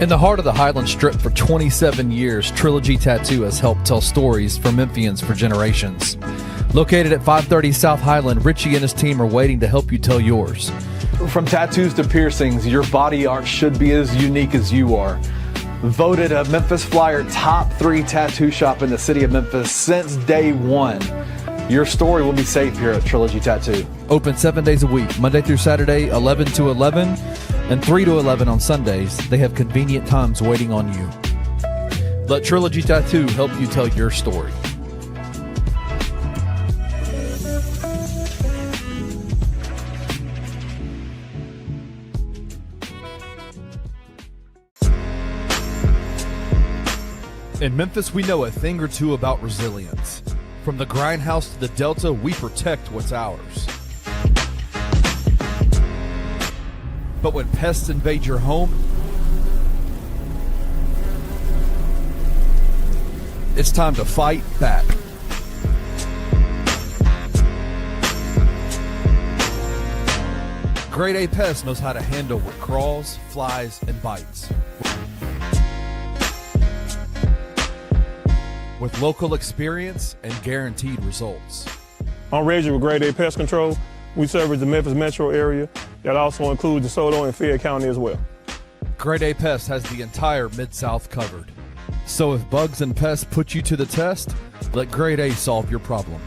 In the heart of the Highland Strip for 27 years, Trilogy Tattoo has helped tell stories for Memphians for generations. Located at 530 South Highland, Richie and his team are waiting to help you tell yours. From tattoos to piercings, your body art should be as unique as you are. Voted a Memphis Flyer top 3 tattoo shop in the city of Memphis since day one. Your story will be safe here at Trilogy Tattoo. Open 7 days a week, Monday through Saturday, 11 to 11, and 3 to 11 on Sundays. They have convenient times waiting on you. Let Trilogy Tattoo help you tell your story. In Memphis, we know a thing or two about resilience. From the grindhouse to the Delta, we protect what's ours. But when pests invade your home, it's time to fight back. Grade A Pest knows how to handle what crawls, flies, and bites. With local experience and guaranteed results. I'm Reggie with Grade A Pest Control. We service the Memphis metro area. That also includes DeSoto and Fayette County as well. Grade A Pest has the entire Mid-South covered. So if bugs and pests put you to the test, let Grade A solve your problem.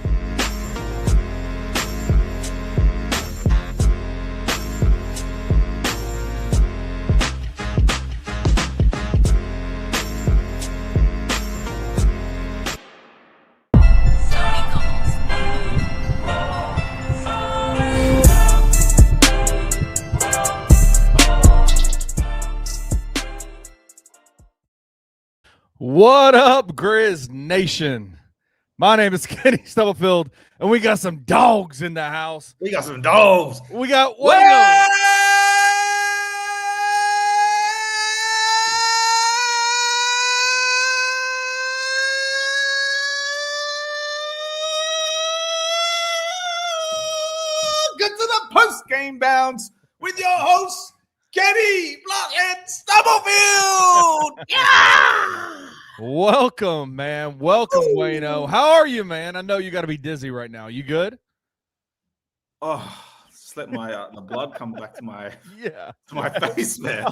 What up, Grizz Nation? My name is Kenny Stubblefield, and we got some dogs in the house. We got some dogs. We got Wayno. Get to the post-game bounce with your host, Kenny Blockhead Stubblefield. Yeah! Welcome, man. Welcome, Wayno. How are you, man? I know you got to be dizzy right now. You good? Oh, just let my the blood come back to my face, man.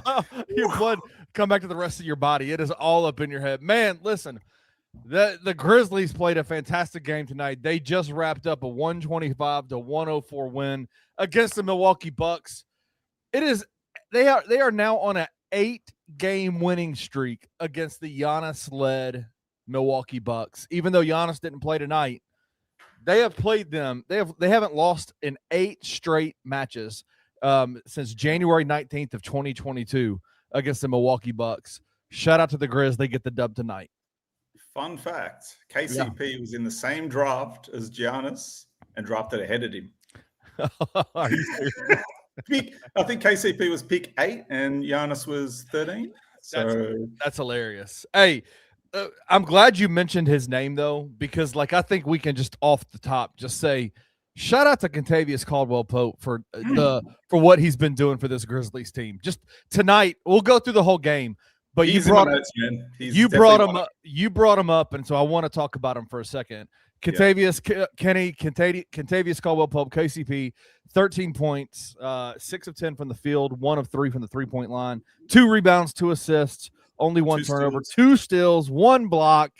Your blood come back to the rest of your body. It is all up in your head, man. Listen, the Grizzlies played a fantastic game tonight. They just wrapped up a 125-104 win against the Milwaukee Bucks. They are now on an 8-game winning streak against the Giannis-led Milwaukee Bucks. Even though Giannis didn't play tonight, they have played them. They haven't lost in 8 straight matches since January 19th of 2022 against the Milwaukee Bucks. Shout out to the Grizz. They get the dub tonight. Fun fact, KCP was in the same draft as Giannis and drafted ahead of him. Are you serious? I think KCP was pick 8 and Giannis was 13. So that's hilarious. Hey, I'm glad you mentioned his name though, because I think we can just off the top just say shout out to Kentavious Caldwell-Pope for what he's been doing for this Grizzlies team. Just tonight, we'll go through the whole game, but you brought him up, and so I want to talk about him for a second. Kentavious Caldwell-Pope, KCP, 13 points, 6 of 10 from the field, 1 of 3 from the three-point line, 2 rebounds, 2 assists, only 1 turnover, 2 steals, 1 block,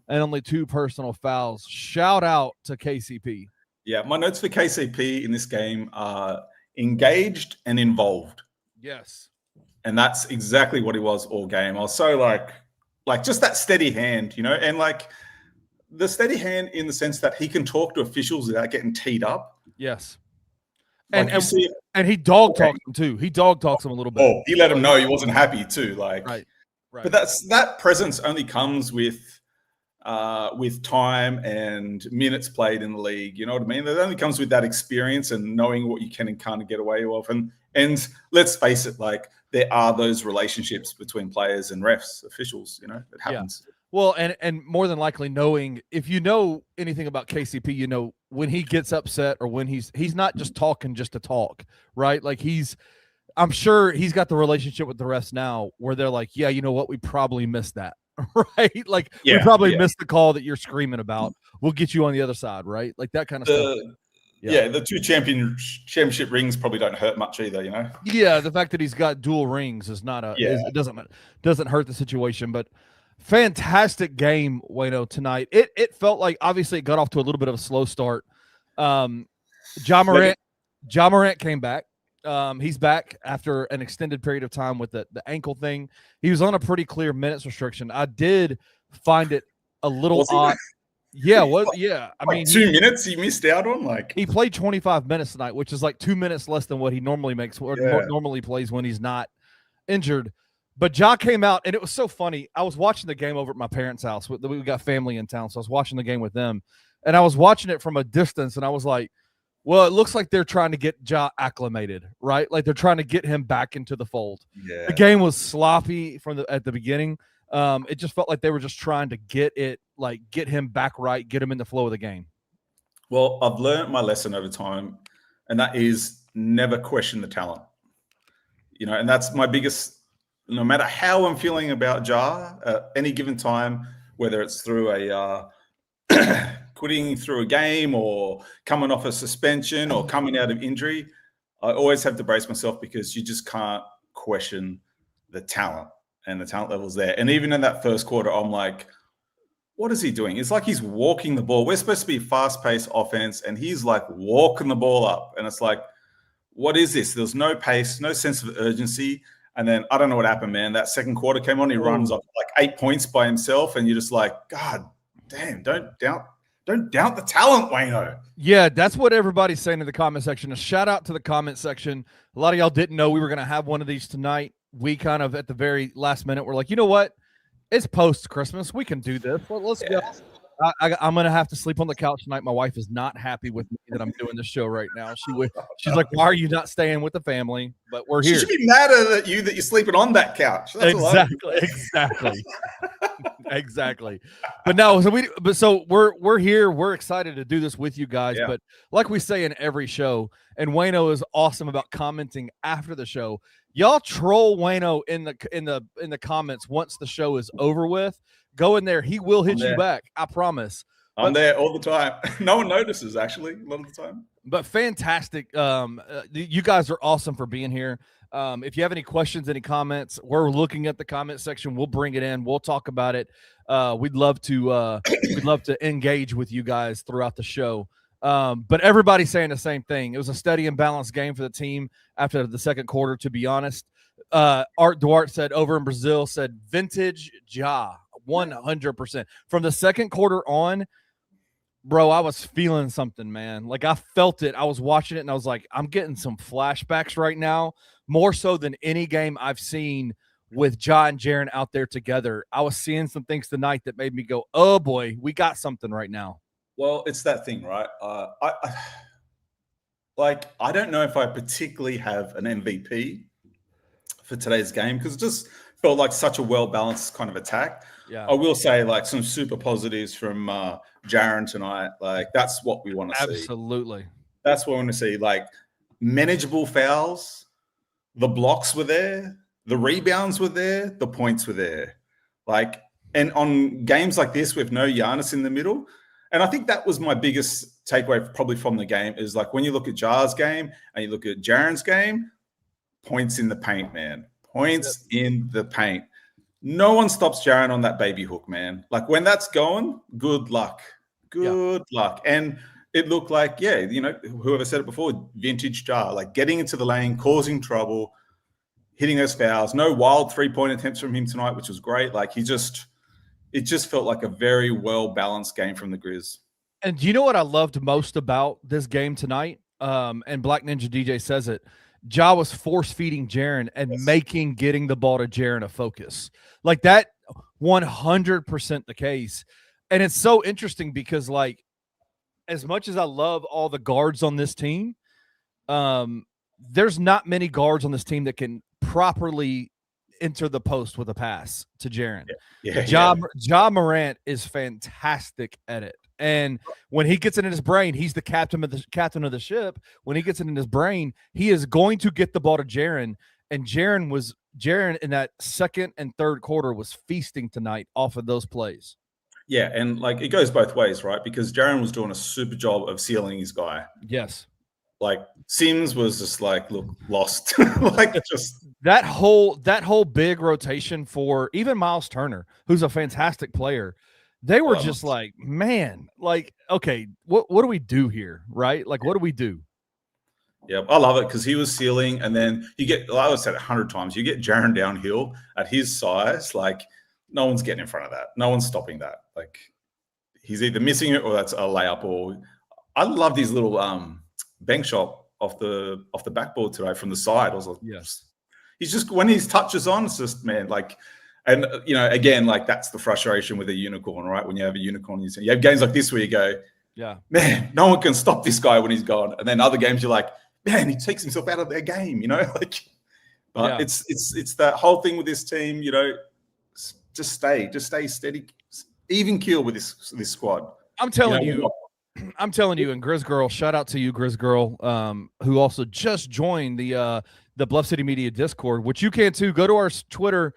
and only 2 personal fouls. Shout out to KCP. Yeah, my notes for KCP in this game are engaged and involved. Yes. And that's exactly what he was all game. I was so like just that steady hand, and the steady hand in the sense that he can talk to officials without getting teed up. Yes. And he dog talks him too. He dog talks him a little bit. Oh, he let him know he wasn't happy too. Right. But that presence only comes with time and minutes played in the league. You know what I mean? That only comes with that experience and knowing what you can and can't get away with. And let's face it, there are those relationships between players and refs, officials. It happens. Yeah. Well, and more than likely knowing, if you know anything about KCP, when he gets upset or when he's not just talking just to talk, right? He's I'm sure he's got the relationship with the refs now where they're like, yeah, you know what? We probably missed that, right? Like we probably missed the call that you're screaming about. We'll get you on the other side, right? Like that kind of stuff. Yeah, the 2 championship rings probably don't hurt much either, you know? Yeah, the fact that he's got dual rings is not it doesn't hurt the situation, but fantastic game, Wayno, tonight. It felt like obviously it got off to a little bit of a slow start. Ja Morant came back. He's back after an extended period of time with the ankle thing. He was on a pretty clear minutes restriction. I did find it a little odd. Yeah, I mean, 2 minutes he missed out on. Like he played 25 minutes tonight, which is like 2 minutes less than what he normally makes or normally plays when he's not injured. But Ja came out, and it was so funny. I was watching the game over at my parents' house. We got family in town, so I was watching the game with them, and I was watching it from a distance, and I was like, well, it looks like they're trying to get Ja acclimated, right? Like they're trying to get him back into the fold. Yeah. The game was sloppy at the beginning. It just felt like they were just trying to get him back right, get him in the flow of the game. Well, I've learned my lesson over time, and that is never question the talent. You know, and that's my biggest. No matter how I'm feeling about Ja at any given time, whether it's through a quitting through a game or coming off a suspension or coming out of injury, I always have to brace myself because you just can't question the talent and the talent levels there. And even in that first quarter, I'm like, what is he doing? It's like he's walking the ball. We're supposed to be fast-paced offense, and he's like walking the ball up. And it's like, what is this? There's no pace, no sense of urgency. And then I don't know what happened, man. That second quarter came on. He runs off like 8 points by himself, and you're just like, God damn, don't doubt the talent, Wayno. Yeah, that's what everybody's saying in the comment section. A shout out to the comment section. A lot of y'all didn't know we were going to have one of these tonight. We kind of at the very last minute we're like, you know what? It's post-Christmas. We can do this. Let's go. I'm going to have to sleep on the couch tonight. My wife is not happy with me that I'm doing this show right now. She's like, why are you not staying with the family? But we're here. She should be mad at you that you're sleeping on that couch. That's Exactly. But no, so we're here. We're excited to do this with you guys. Yeah. But like we say in every show, and Wayno is awesome about commenting after the show. Y'all troll Wayno in the comments once the show is over with. Go in there. He will hit you back. I promise. I'm there all the time. No one notices, actually, a lot of the time. But fantastic. You guys are awesome for being here. If you have any questions, any comments, we're looking at the comment section. We'll bring it in. We'll talk about it. We'd love to engage with you guys throughout the show. But everybody's saying the same thing. It was a steady and balanced game for the team after the second quarter, to be honest. Art Duarte said over in Brazil, said vintage Ja. 100%. From the second quarter on, bro, I was feeling something, man. Like I felt it. I was watching it and I was like, I'm getting some flashbacks right now, more so than any game I've seen with Ja and Jaren out there together. I was seeing some things tonight that made me go, oh boy, we got something right now. Well, it's that thing, right? I don't know if I particularly have an MVP for today's game because it just felt like such a well-balanced kind of attack. Yeah. I will say like some super positives from Jaren tonight. Like that's what we want to see. Absolutely. That's what we want to see. Like manageable fouls, the blocks were there, the rebounds were there, the points were there. Like, and on games like this with no Giannis in the middle, and I think that was my biggest takeaway probably from the game is like when you look at Ja's game and you look at Jaren's game, points in the paint, man. Points in the paint. No one stops Jaren on that baby hook, man. Like when that's going, good luck. Good luck. And it looked like, whoever said it before, vintage Ja, like getting into the lane, causing trouble, hitting those fouls. No wild three-point attempts from him tonight, which was great. Like it just felt like a very well-balanced game from the Grizz. And do you know what I loved most about this game tonight? And Black Ninja DJ says it. Ja was force-feeding Jaren and making getting the ball to Jaren a focus. Like that 100% the case. And it's so interesting because, like, as much as I love all the guards on this team, there's not many guards on this team that can properly enter the post with a pass to Jaren. Ja Morant is fantastic at it. And when he gets it in his brain, he's the captain of the ship. When he gets it in his brain, he is going to get the ball to Jaren. And Jaren in that second and third quarter was feasting tonight off of those plays. Yeah, and like it goes both ways, right? Because Jaren was doing a super job of sealing his guy. Yes. Like Sims was just like, look, lost. Like just that whole big rotation for even Miles Turner, who's a fantastic player. They were just like, man, like, okay, what do we do here, right? Like, what do we do? Yeah, I love it because he was sealing, and then you get, like I said 100 times, you get Jaren downhill at his size, like no one's getting in front of that. No one's stopping that. Like he's either missing it or that's a layup. Or I love these little bank shot off the backboard today from the side. I was like, yes, he's just when his touches on, it's just man, like, and you know, again, like that's the frustration with a unicorn, right? When you have a unicorn, you have games like this where you go, yeah, man, no one can stop this guy when he's gone. And then other games you're like, man, he takes himself out of their game, you know, like. But yeah. it's that whole thing with this team, you know, just stay steady, even keel with this squad. I'm telling you, and Grizz Girl, shout out to you, Grizz Girl, who also just joined the Bluff City Media Discord, which you can too. Go to our Twitter,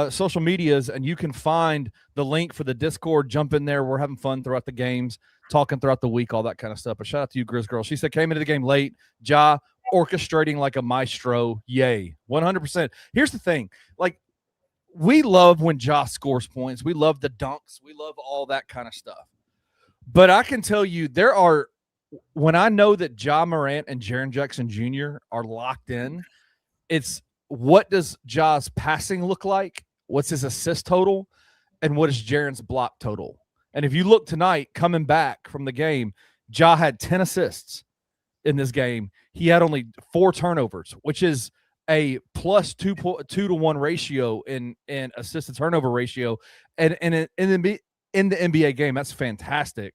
social medias, and you can find the link for the Discord. Jump in there. We're having fun throughout the games, talking throughout the week, all that kind of stuff. But shout out to you, Grizz Girl. She said came into the game late. Ja orchestrating like a maestro. Yay, 100%. Here's the thing, like. We love when Ja scores points. We love the dunks. We love all that kind of stuff. But I can tell you when I know that Ja Morant and Jaren Jackson Jr. are locked in, it's what does Ja's passing look like? What's his assist total? And what is Jaren's block total? And if you look tonight, coming back from the game, Ja had 10 assists in this game. He had only 4 turnovers, which is a plus 2-to-1 ratio in assist to turnover ratio, and in the NBA game, that's fantastic.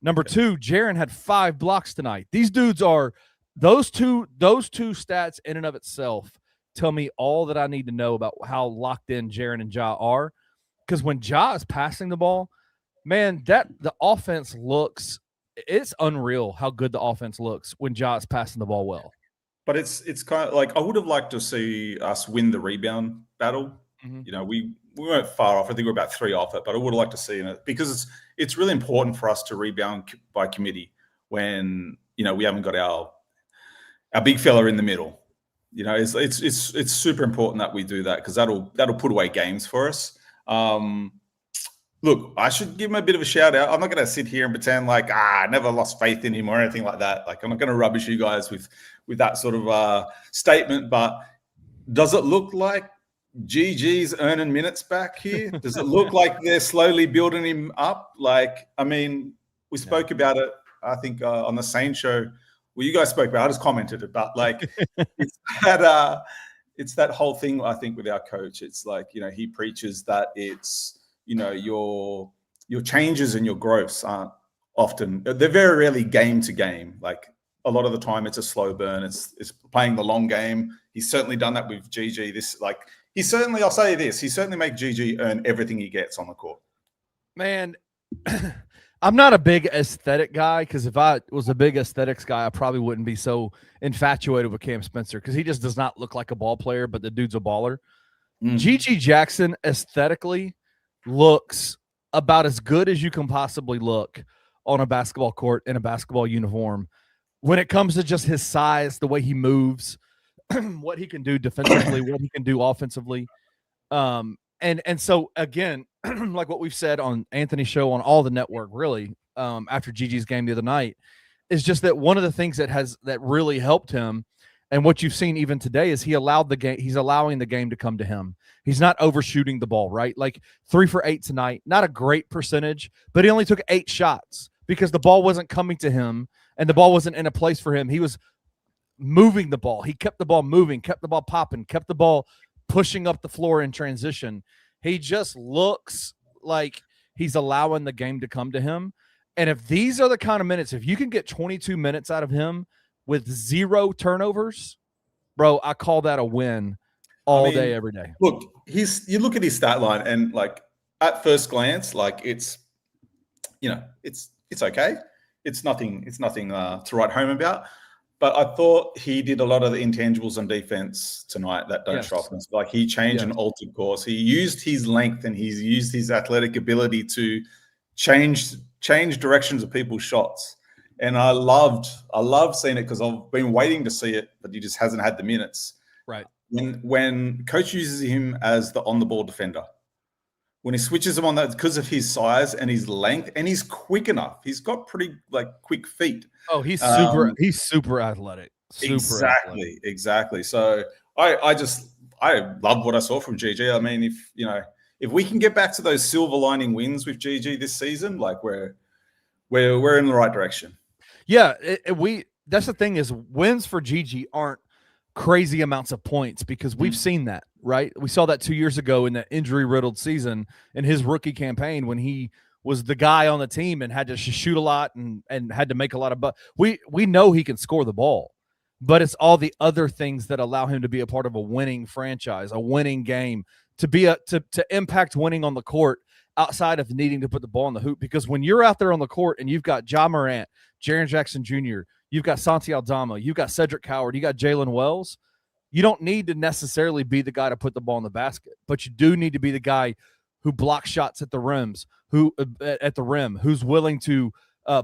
Number 2, Jaren had 5 blocks tonight. These dudes are those two stats in and of itself tell me all that I need to know about how locked in Jaren and Ja are. Because when Ja is passing the ball, man, the offense it's unreal how good the offense looks when Ja is passing the ball well. But it's kind of like I would have liked to see us win the rebound battle. Mm-hmm. You know, we weren't far off. I think we're about 3 off it, but I would have liked to see it because it's really important for us to rebound by committee when, you know, we haven't got our big fella in the middle. You know, it's super important that we do that because that'll put away games for us. Look, I should give him a bit of a shout out. I'm not going to sit here and pretend like I never lost faith in him or anything like that. Like I'm not going to rubbish you guys with that sort of statement. But does it look like GG's earning minutes back here? Does it look like they're slowly building him up? Like, I mean, we spoke about it, I think, on the Sane show. Well, you guys spoke about it. I just commented it, but like it's that whole thing, I think, with our coach. It's like, you know, he preaches that it's, you know, your changes and your growths aren't often, they're very rarely game to game. Like a lot of the time it's a slow burn. It's playing the long game. He's certainly done that with GG. I'll say this, he certainly made GG earn everything he gets on the court. Man, I'm not a big aesthetic guy because if I was a big aesthetics guy, I probably wouldn't be so infatuated with Cam Spencer because he just does not look like a ball player, but the dude's a baller. GG Jackson aesthetically looks about as good as you can possibly look on a basketball court in a basketball uniform when it comes to just his size, the way he moves, what he can do defensively, what he can do offensively. And so again, like what we've said on Anthony's show on all the network, really, after GG's game the other night, is just that one of the things that really helped him, and what you've seen even today, is he's allowing the game to come to him. He's not overshooting the ball, right? Like 3 for 8 tonight, not a great percentage, but he only took 8 shots because the ball wasn't coming to him and the ball wasn't in a place for him. He was moving the ball. He kept the ball moving, kept the ball popping, kept the ball pushing up the floor in transition. He just looks like he's allowing the game to come to him. And if these are the kind of minutes, if you can get 22 minutes out of him with 0 turnovers, bro, I call that a win all day, every day. Look, you look at his stat line and like at first glance, like it's, you know, it's it's okay. It's nothing to write home about. But I thought he did a lot of the intangibles on defense tonight that don't show up. Like he changed and altered course. He used his length and he's used his athletic ability to change directions of people's shots. And I love seeing it because I've been waiting to see it, but he just hasn't had the minutes. Right. When coach uses him as the on-the-ball defender, when he switches him on that because of his size and his length, and he's quick enough. He's got pretty quick feet. Oh, he's super athletic. Exactly. So I love what I saw from GG. I mean, if we can get back to those silver lining wins with GG this season, like we're in the right direction. Yeah, that's the thing is wins for GG aren't crazy amounts of points because we've seen that, right? We saw that 2 years ago in that injury-riddled season in his rookie campaign when he was the guy on the team and had to shoot a lot and had to make a lot of we know he can score the ball, but it's all the other things that allow him to be a part of a winning franchise, a winning game, to impact winning on the court outside of needing to put the ball in the hoop. Because when you're out there on the court and you've got Ja Morant, Jaren Jackson Jr., you've got Santi Aldama, you've got Cedric Howard, you got Jalen Wells, you don't need to necessarily be the guy to put the ball in the basket, but you do need to be the guy who blocks shots at the rims, who's willing to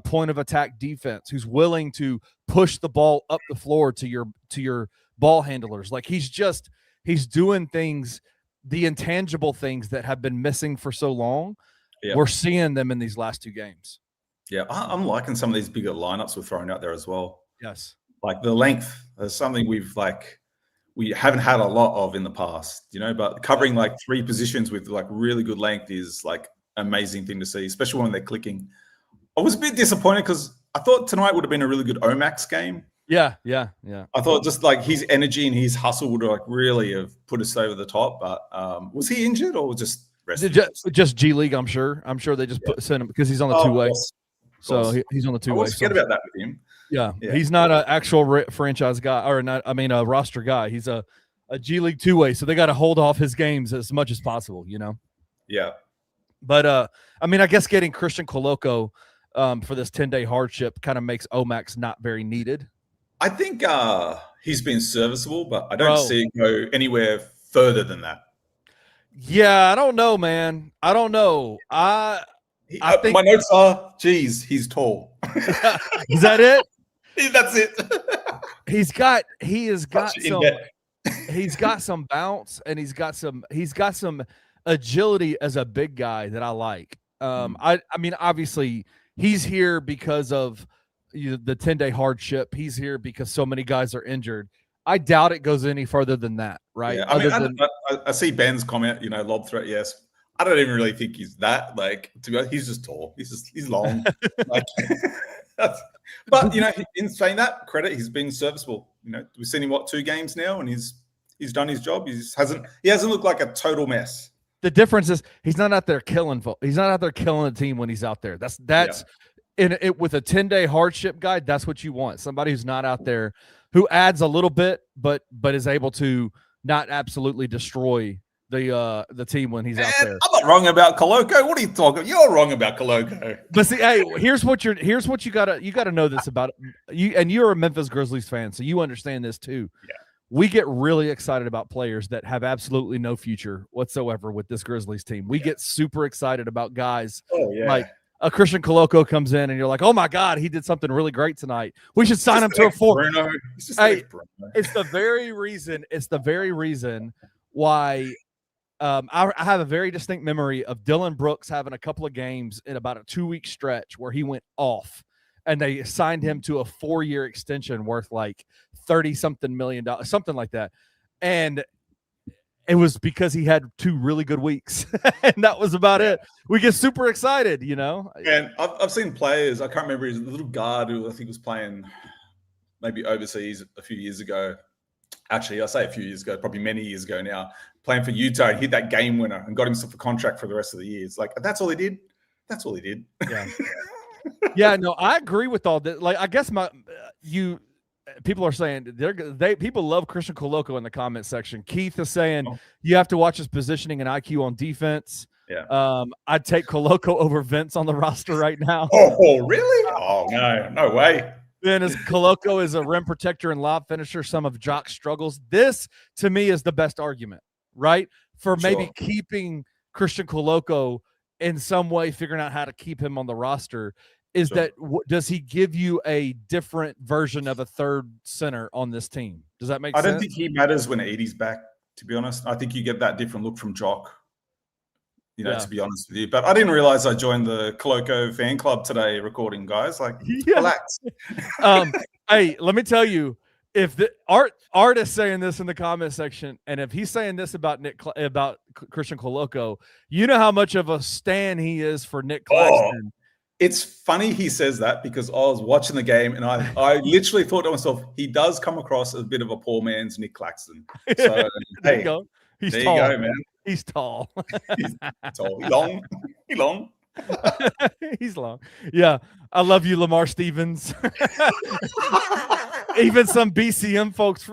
point of attack defense, who's willing to push the ball up the floor to your ball handlers. Like he's doing things, the intangible things that have been missing for so long. Yeah. We're seeing them in these last two games. Yeah, I'm liking some of these bigger lineups we're throwing out there as well. Yes. Like the length is something we haven't had a lot of in the past, but covering like three positions with like really good length is like an amazing thing to see, especially when they're clicking. I was a bit disappointed because I thought tonight would have been a really good Omax game. Yeah. I thought just like his energy and his hustle would have like really have put us over the top. But was he injured or just rested? Just G League, I'm sure. They just sent him because he's on the two-way. So he's on the two-way. Forget about that with him. Yeah, he's not an actual franchise guy, or not. I mean, a roster guy. He's a G League two-way, so they got to hold off his games as much as possible. Yeah. But I mean, I guess getting Christian Coloco for this 10-day hardship kind of makes Omax not very needed. I think he's been serviceable, but I don't see it go anywhere further than that. Yeah, I don't know, man. I don't know. I think my notes are, geez, he's tall. Is that it? That's it. He's got some bounce and he's got some agility as a big guy that I like. I mean, obviously he's here because of the 10-day hardship. He's here because so many guys are injured. I doubt it goes any further than that, right? Yeah, I see Ben's comment, lob threat, yes. I don't even really think he's that. Like, to be honest, he's just tall. He's long. But in saying that, credit, he's been serviceable. We've seen him 2 games now, and he's done his job. He hasn't looked like a total mess. The difference is he's not out there killing. He's not out there killing the team when he's out there. That's in it with a 10-day hardship guy. That's what you want. Somebody who's not out there, who adds a little bit, but is able to not absolutely destroy the team when he's out there. I'm not wrong about Coloco. What are you talking? You're wrong about Coloco. But see, hey, here's what you gotta know this about you, and you're a Memphis Grizzlies fan, so you understand this too. Yeah. We get really excited about players that have absolutely no future whatsoever with this Grizzlies team. We get super excited about guys like a Christian Coloco comes in and you're like, oh my God, he did something really great tonight. We should sign him to a 4. Hey, it's the very reason why I have a very distinct memory of Dylan Brooks having a couple of games in about a 2-week stretch where he went off and they signed him to a 4-year extension worth like $30-something million, something like that. And it was because he had 2 really good weeks and that was about it. We get super excited, And I've seen players, I can't remember, his little guard who I think was playing maybe overseas a few years ago. Actually, I say a few years ago, probably many years ago now, playing for Utah and hit that game winner and got himself a contract for the rest of the year. It's like, that's all he did. That's all he did. Yeah. Yeah, no, I agree with all that. Like, I guess people are saying people love Christian Coloco in the comment section. Keith is saying you have to watch his positioning and IQ on defense. I'd take Koloko over Vince on the roster right now. Oh, really? Oh, no way. Then as Koloko is a rim protector and lob finisher, some of Jock's struggles. This, to me, is the best argument, right? For maybe keeping Christian Koloko in some way, figuring out how to keep him on the roster. Is that does he give you a different version of a third center on this team? Does that make sense? I don't think he matters when Edie's back, to be honest. I think you get that different look from Jock, to be honest with you. But I didn't realize I joined the Koloko fan club today recording, guys. Like, relax. Hey, let me tell you, if the Art is saying this in the comment section, and if he's saying this about Christian Koloko, you know how much of a stan he is for Nick Claxton. It's funny he says that because I was watching the game and I literally thought to myself, he does come across as a bit of a poor man's Nick Claxton. So, there you go. He's there tall. You go, man. He's tall. He's tall. He's long. He's long. He's long. Yeah. I love you, Lamar Stevens. Even some BCM folks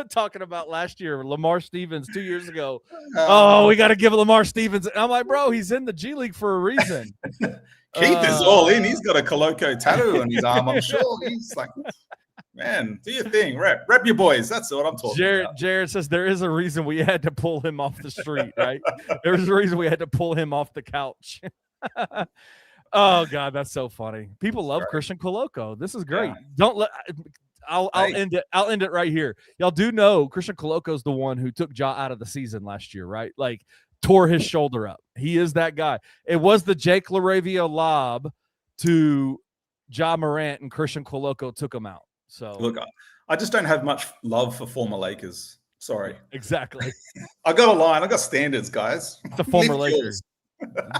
talking about last year, Lamar Stevens 2 years ago. We got to give Lamar Stevens. I'm like, bro, he's in the G League for a reason. Keith is all in. He's got a Koloko tattoo on his arm. I'm sure he's like, man, do your thing. Rep your boys. That's what I'm talking about. Jared says there is a reason we had to pull him off the street, right? There's a reason we had to pull him off the couch. Oh, God, that's so funny. People love Christian Koloko. This is great. Yeah. I'll end it. I'll end it right here. Y'all do know Christian Koloko is the one who took Ja out of the season last year, right? Like, tore his shoulder up. He is that guy. It was the Jake LaRavia lob to Ja Morant, and Christian Koloko took him out. So look, I just don't have much love for former Lakers. Sorry. Exactly. I got a line. I got standards, guys. The former Lakers.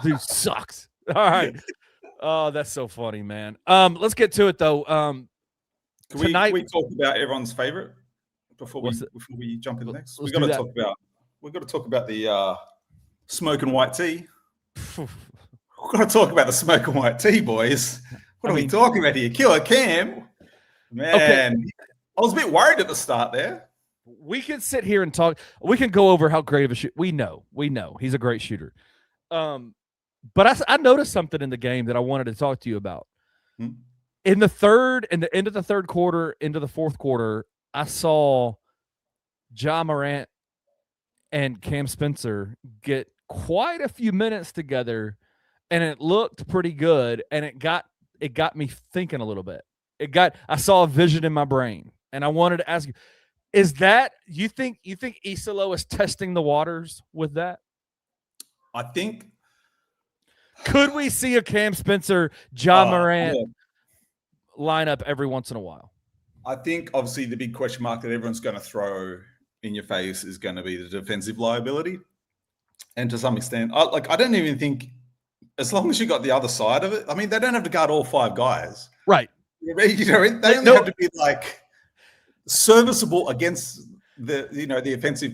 Dude sucks. All right. Oh, that's so funny, man. Let's get to it though. Can we talk about everyone's favorite before we jump in next? We've got to talk about the smoking white tea. We've got to talk about the smoking white tea, boys. What are we talking about here? Killer Cam. Man, okay. I was a bit worried at the start there. We can sit here and talk. We can go over how great of a shooter. We know. He's a great shooter. But I noticed something in the game that I wanted to talk to you about. In the end of the third quarter, into the fourth quarter, I saw Ja Morant and Cam Spencer get quite a few minutes together, and it looked pretty good, and it got me thinking a little bit. I saw a vision in my brain, and I wanted to ask you, is that you think Isolo is testing the waters with that? I think. Could we see a Cam Spencer, Ja Morant lineup every once in a while? I think obviously the big question mark that everyone's going to throw in your face is going to be the defensive liability. And to some extent, I don't even think, as long as you got the other side of it, I mean, they don't have to guard all five guys. Right. They only have to be like serviceable against the offensive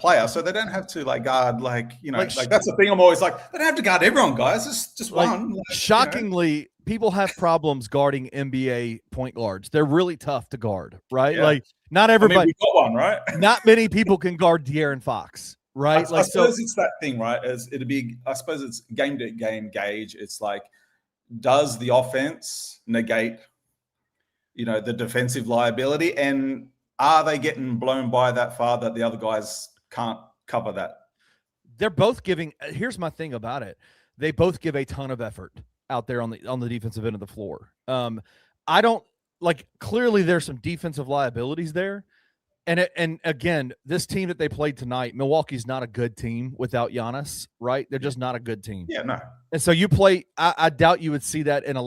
player. So they don't have to guard like that's the thing I'm always like, they don't have to guard everyone, guys. It's just one. Shockingly, people have problems guarding NBA point guards. They're really tough to guard, right? Yeah. Like not everybody. we got one, right? Not many people can guard De'Aaron Fox, right? I suppose it's that thing, right? I suppose it's game to game gauge. It's like, does the offense negate, the defensive liability, and are they getting blown by that far that the other guys can't cover that? They're both giving. Here's my thing about it: they both give a ton of effort out there on the defensive end of the floor. I don't clearly there's some defensive liabilities there. And again, this team that they played tonight, Milwaukee's not a good team without Giannis, right? They're just not a good team. Yeah, no. And so you play, I doubt you would see that in a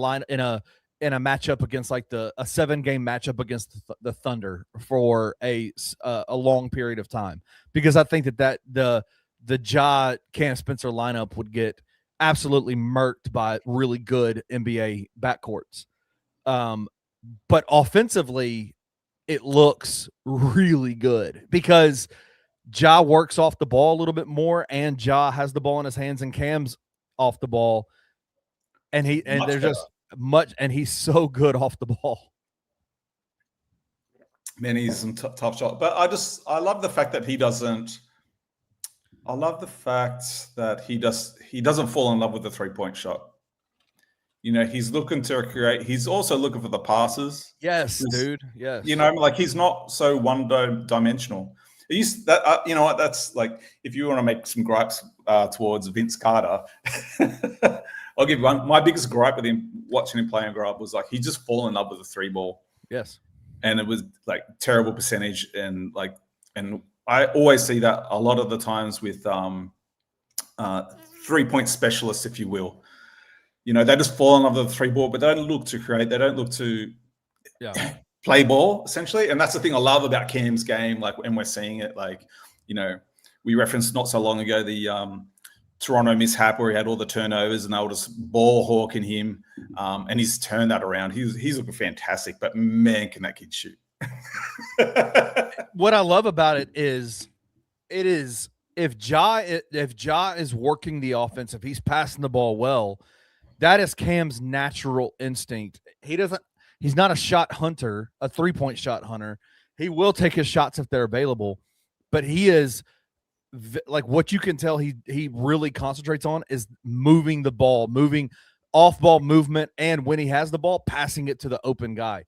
matchup against a 7-game matchup against the Thunder for a long period of time, because I think that the Ja Cam Spencer lineup would get absolutely murked by really good NBA backcourts. But offensively, it looks really good because Ja works off the ball a little bit more, and Ja has the ball in his hands, and Cam's off the ball, and he's so good off the ball. Man, he's some tough shot. But I love the fact that he doesn't I love the fact that he doesn't fall in love with the 3-point shot. He's looking to create. He's also looking for the passes. Yes, dude. Yes. Like he's not so one-dimensional. You know what? That's like if you want to make some gripes towards Vince Carter, I'll give you one. My biggest gripe with him watching him play and grow up was like he just fall in love with the 3-ball. Yes. And it was like terrible percentage, and I always see that a lot of the times with 3-point specialists, if you will. They just fall in love with the 3-ball, but they don't look to create. They don't look to play ball, essentially. And that's the thing I love about Cam's game, and we're seeing it. We referenced not so long ago the Toronto mishap where he had all the turnovers and they were just ball hawking him. And he's turned that around. He's looking fantastic, but man, can that kid shoot. What I love about it is if Ja is working the offense, if he's passing the ball well, that is Cam's natural instinct. He's not a shot hunter, a 3-point shot hunter. He will take his shots if they're available, but he is like what you can tell he really concentrates on is moving the ball, moving off ball movement, and when he has the ball, passing it to the open guy.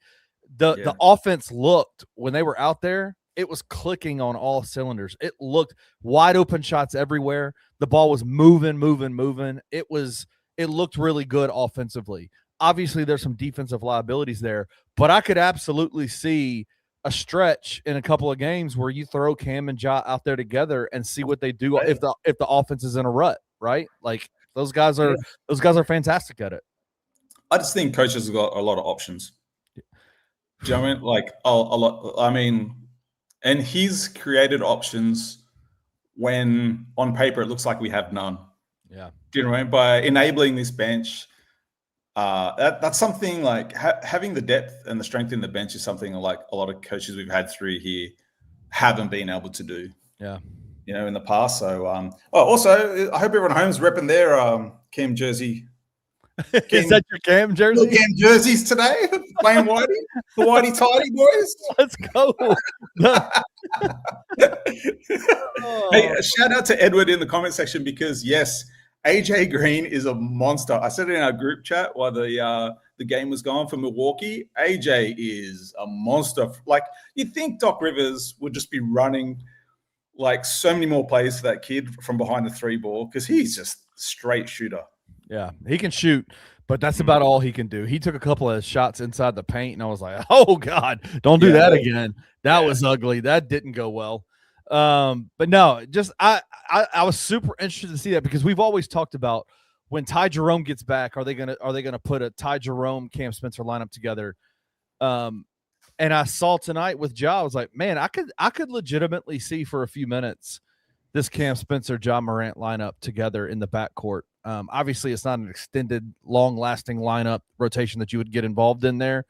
The offense looked when they were out there, it was clicking on all cylinders. It looked wide open shots everywhere. The ball was moving. It looked really good offensively. Obviously, there's some defensive liabilities there, but I could absolutely see a stretch in a couple of games where you throw Cam and Ja out there together and see what they do if the offense is in a rut, right? Like those guys are fantastic at it. I just think coaches have got a lot of options. Do you know what I mean? Like a lot. I mean, and he's created options when on paper it looks like we have none. Yeah. Do you know what I mean? By enabling this bench, that's something like having the depth and the strength in the bench is something like a lot of coaches we've had through here haven't been able to do. Yeah. In the past. So, also, I hope everyone at home is repping their Cam jersey. Is that your Cam jersey? Cam jerseys today, playing Whitey, the Whitey Tidy boys. Let's go. Hey, shout out to Edward in the comment section because yes, AJ Green is a monster. I said it in our group chat while the game was going for Milwaukee. AJ is a monster. Like you'd think Doc Rivers would just be running like so many more plays for that kid from behind the 3-ball because he's just straight shooter. Yeah, he can shoot, but that's about all he can do. He took a couple of shots inside the paint, and I was like, oh, God, don't do that again. That was ugly. That didn't go well. But no, just I was super interested to see that because we've always talked about when Ty Jerome gets back, are they gonna put a Ty Jerome Cam Spencer lineup together? And I saw tonight with Ja, I was like, man, I could legitimately see for a few minutes this Cam Spencer Ja Morant lineup together in the backcourt. Obviously, it's not an extended, long-lasting lineup rotation that you would get involved in there,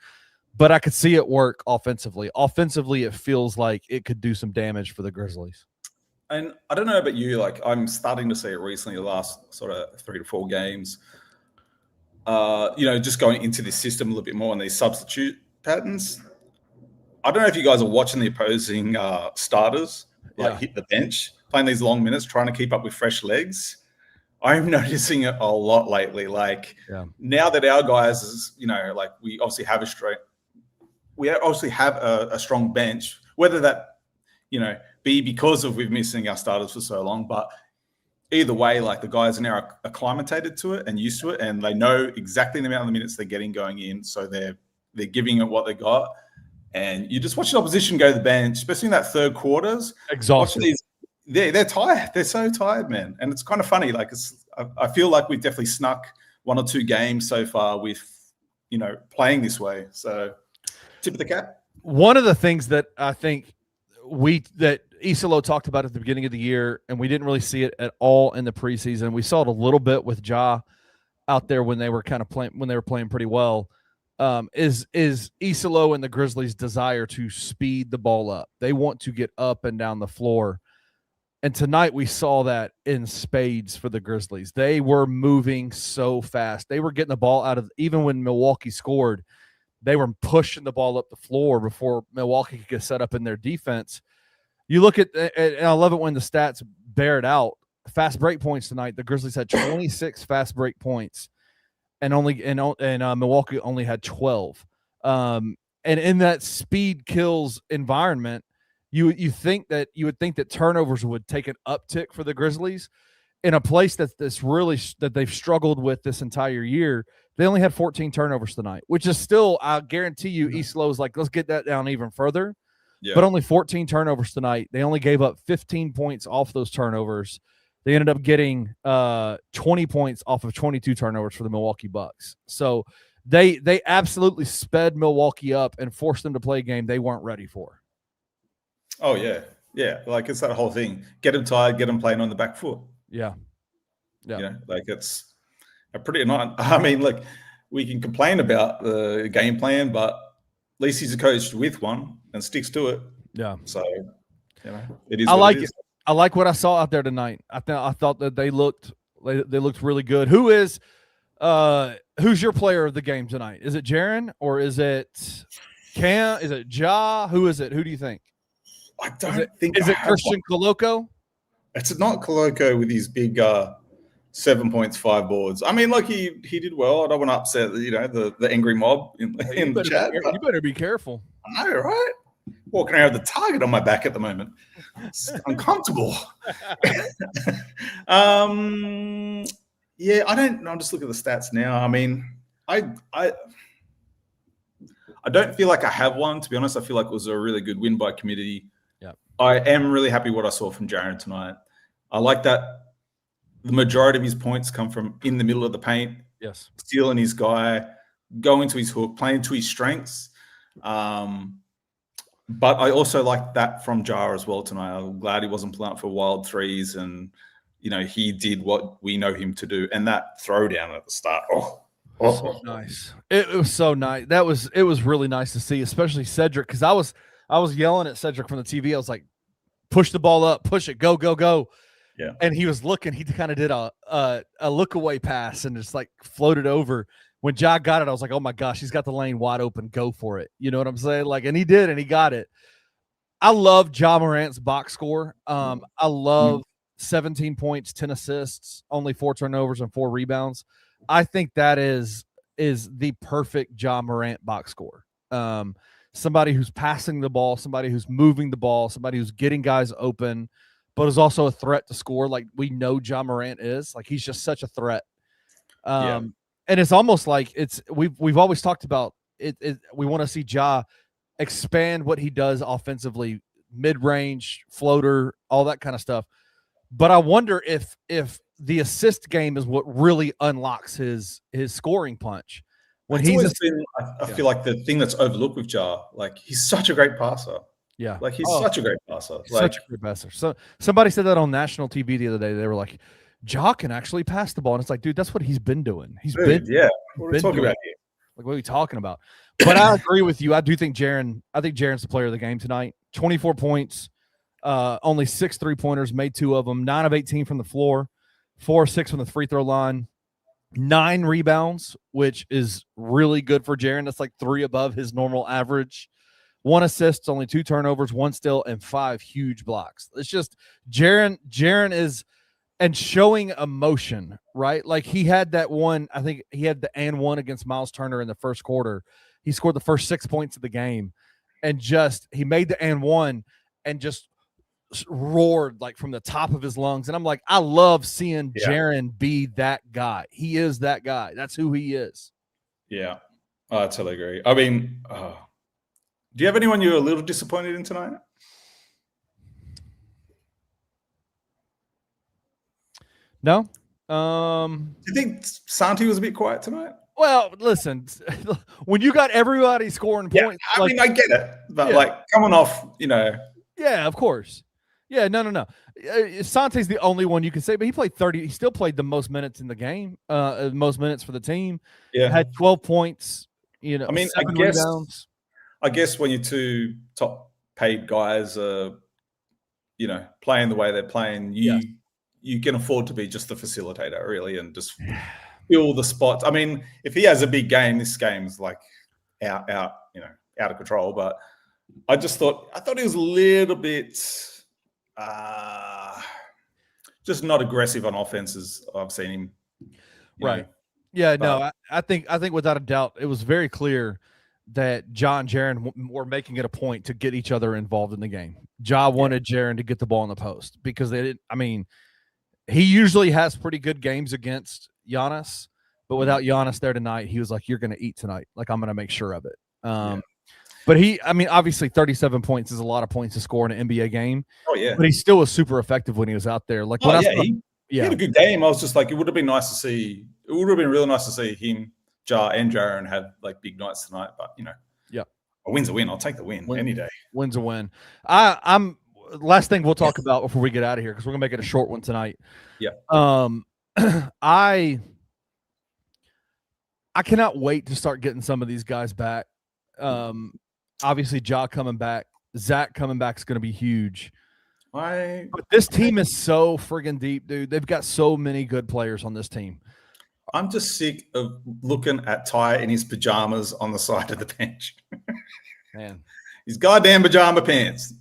but I could see it work offensively. Offensively, it feels like it could do some damage for the Grizzlies. And I don't know about you, like I'm starting to see it recently, the last sort of 3 to 4 games, just going into this system a little bit more and these substitute patterns. I don't know if you guys are watching the opposing starters, hit the bench, playing these long minutes, trying to keep up with fresh legs. I'm noticing it a lot lately. Now that our guys, we obviously have a strong bench, whether that, be because of we're missing our starters for so long, but either way, like the guys are now acclimated to it and used to it, and they know exactly the amount of minutes they're getting going in. So they're giving it what they got. And you just watch the opposition go to the bench, especially in that third quarters. Exhausted. They're tired. They're so tired, man. And it's kind of funny. Like I feel like we've definitely snuck 1 or 2 games so far with, playing this way. So tip of the cap. One of the things that I think that Isolo talked about at the beginning of the year, and we didn't really see it at all in the preseason. We saw it a little bit with Ja out there when they were playing pretty well. Is Isolo and the Grizzlies' desire to speed the ball up. They want to get up and down the floor. And tonight we saw that in spades for the Grizzlies. They were moving so fast. They were getting the ball out of, even when Milwaukee scored, they were pushing the ball up the floor before Milwaukee could get set up in their defense. You look at, and I love it when the stats bear it out. Fast break points tonight. The Grizzlies had 26 fast break points, and Milwaukee only had 12. And in that speed kills environment, you would think that turnovers would take an uptick for the Grizzlies in a place that they've struggled with this entire year. They only had 14 turnovers tonight, which is still, I guarantee you, East Lowe's like, let's get that down even further. Yeah. But only 14 turnovers tonight. They only gave up 15 points off those turnovers. They ended up getting 20 points off of 22 turnovers for the Milwaukee Bucks. So they absolutely sped Milwaukee up and forced them to play a game they weren't ready for. Oh, yeah. Yeah, like it's that whole thing. Get them tired, get them playing on the back foot. Yeah. You know, like it's a pretty not. I mean, look, we can complain about the game plan, but at least he's a coach with one and sticks to it. Yeah. So, you know, it is. I like it. I like what I saw out there tonight. I thought that they looked really good. Who's your player of the game tonight? Is it Jaren or is it Cam? Is it Ja? Who is it? Who do you think? I don't think. Is it Christian Koloko? It's not Koloko with his big 7 points, 5 boards. I mean, like he did well. I don't want to upset the angry mob in the chat. You better be careful. I know, right? Walking around with the target on my back at the moment. It's uncomfortable. Yeah, I don't know. I'm just looking at the stats now. I mean, I don't feel like I have one, to be honest. I feel like it was a really good win by committee. Yeah. I am really happy what I saw from Jaren tonight. I like that the majority of his points come from in the middle of the paint. Yes. Stealing his guy, going to his hook, playing to his strengths. But I also like that from Jar as well tonight. I'm glad he wasn't pulling up for wild threes, and he did what we know him to do. And that throwdown at the start, so nice. It was so nice. It was really nice to see, especially Cedric, because I was yelling at Cedric from the TV. I was like, push the ball up, push it, go, go, go. Yeah. And he was looking. He kind of did a look away pass and just like floated over. When Ja got it, I was like, oh my gosh, he's got the lane wide open. Go for it. You know what I'm saying? Like, and he did, and he got it. I love Ja Morant's box score. I love 17 points, 10 assists, only 4 turnovers and 4 rebounds. I think that is the perfect Ja Morant box score. Somebody who's passing the ball, somebody who's moving the ball, somebody who's getting guys open, but is also a threat to score. Like we know Ja Morant is. Like he's just such a threat. And it's almost like we've always talked about it. We want to see Ja expand what he does offensively, mid-range, floater, all that kind of stuff. But I wonder if the assist game is what really unlocks his scoring punch. When I feel like the thing that's overlooked with Ja, like he's such a great passer. Yeah, like he's such a great passer. Such a great passer. So somebody said that on national TV the other day. They were like, Ja can actually pass the ball. And it's like, dude, that's what he's been doing. What are we talking about here? Like, what are we talking about? But I agree with you. I do think Jaren's the player of the game tonight. 24 points, only 6 3-pointers, made 2 of them, 9 of 18 from the floor, 4 of 6 from the free throw line, 9 rebounds, which is really good for Jaren. That's like 3 above his normal average. 1 assist, only 2 turnovers, 1 steal, and 5 huge blocks. It's just Jaren is – and showing emotion, right? Like he had that one, I think he had the and one against Miles Turner in the first quarter. He scored the first 6 points of the game and he made the and one and just roared like from the top of his lungs. And I'm like, I love seeing Jaren be that guy. He is that guy. That's who he is. Yeah, I totally agree. I mean, do you have anyone you're a little disappointed in tonight? No. Do you think Santi was a bit quiet tonight? Well, listen, when you got everybody scoring points. I mean, I get it. But like coming off, Yeah, of course. Yeah, no. Sante's the only one you can say, but he played 30. He still played the most minutes in the game, most minutes for the team. Yeah. Had 12 points, I mean, 7 rebounds. I guess when your 2 top paid guys are, playing the way they're playing, you can afford to be just the facilitator, really, and just fill the spots. I mean, if he has a big game, this game's like out of control. But I thought he was a little bit just not aggressive on offense as I've seen him. Right. Yeah, but, no, I think without a doubt, it was very clear that Ja and Jaren were making it a point to get each other involved in the game. Ja wanted Jaren to get the ball in the post because they didn't. I mean, he usually has pretty good games against Giannis, but without Giannis there tonight, he was like, "You're going to eat tonight. Like, I'm going to make sure of it." But obviously 37 points is a lot of points to score in an NBA game. Oh, yeah. But he still was super effective when he was out there. Like, he had a good game. I was just like, it would have been nice to see. It would have been really nice to see him, Ja, and Jaren have like big nights tonight. But a win's a win. I'll take the win any day. Win's a win. I'm last thing we'll talk about before we get out of here because we're gonna make it a short one tonight. Yeah. I cannot wait to start getting some of these guys back. Obviously, Ja coming back, Zach coming back is going to be huge. But this team is so friggin' deep, dude. They've got so many good players on this team. I'm just sick of looking at Ty in his pajamas on the side of the bench. Man, his goddamn pajama pants.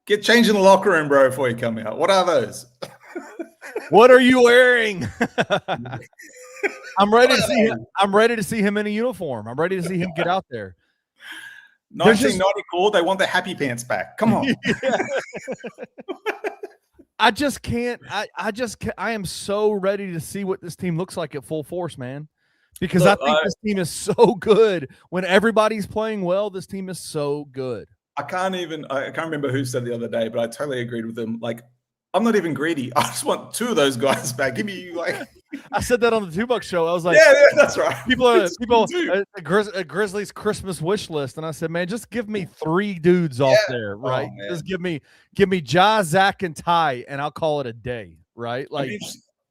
Get changed in the locker room, bro, before you come out. What are those? What are you wearing? I'm ready to see him. I'm ready to see him in a uniform. I'm ready to see him get out there. 1994, they want the happy pants back. Come on. I just can't. I am so ready to see what this team looks like at full force, man. Because I think this team is so good. When everybody's playing well, this team is so good. I can't remember who said the other day, but I totally agreed with them. Like, I'm not even greedy. I just want two of those guys back. Give me I said that on the Two Bucks show. I was like, yeah, that's right. People at Grizzlies Christmas wish list, and I said, man, just give me 3 dudes off there, right? Just give me Ja, Zach, and Ty, and I'll call it a day, right? Like,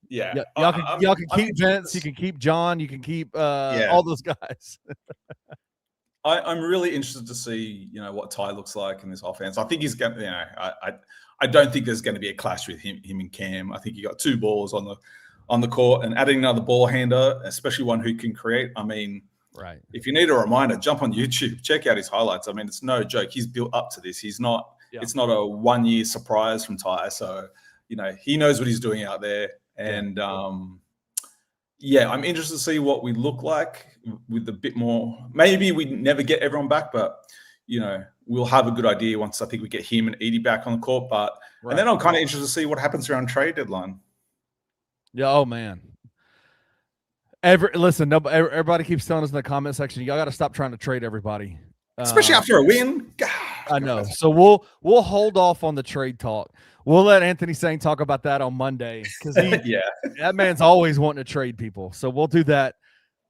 y'all can keep Vince, you can keep John, you can keep all those guys. I'm really interested to see, what Ty looks like in this offense. I think he's going to, I don't think there's going to be a clash with him and Cam. I think you got 2 balls on the court, and adding another ball handler, especially one who can create. I mean, right. If you need a reminder, jump on YouTube, check out his highlights. I mean, it's no joke. He's built up to this. He's not. Yeah. It's not a 1-year surprise from Ty. So, he knows what he's doing out there, and I'm interested to see what we look like with a bit more. Maybe we never get everyone back, but we'll have a good idea once I think we get him and Edie back on the court. But and then I'm kind of interested to see what happens around trade deadline. Yeah. Oh man. Everybody keeps telling us in the comment section, y'all got to stop trying to trade everybody, especially after a win. God, I know. So we'll hold off on the trade talk. We'll let Anthony Sang talk about that on Monday because that man's always wanting to trade people. So we'll do that.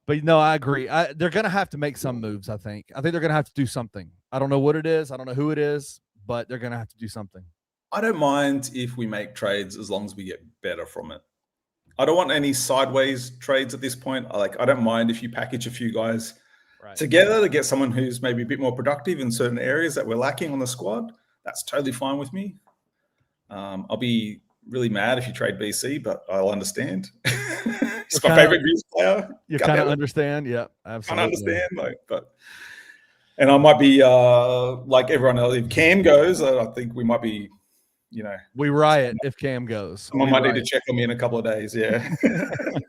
But no, I agree. They're going to have to make some moves. I think they're going to have to do something. I don't know what it is. I don't know who it is, but they're going to have to do something. I don't mind if we make trades as long as we get better from it. I don't want any sideways trades at this point. I don't mind if you package a few guys together to get someone who's maybe a bit more productive in certain areas that we're lacking on the squad. That's totally fine with me. I'll be really mad if you trade BC, but I'll understand. It's my favorite Grizzlies player. You kind of understand, yeah, absolutely. I understand, and I might be like everyone else. If Cam goes, I think we might be. We riot if Cam goes. Someone might need to check on me in a couple of days. Yeah.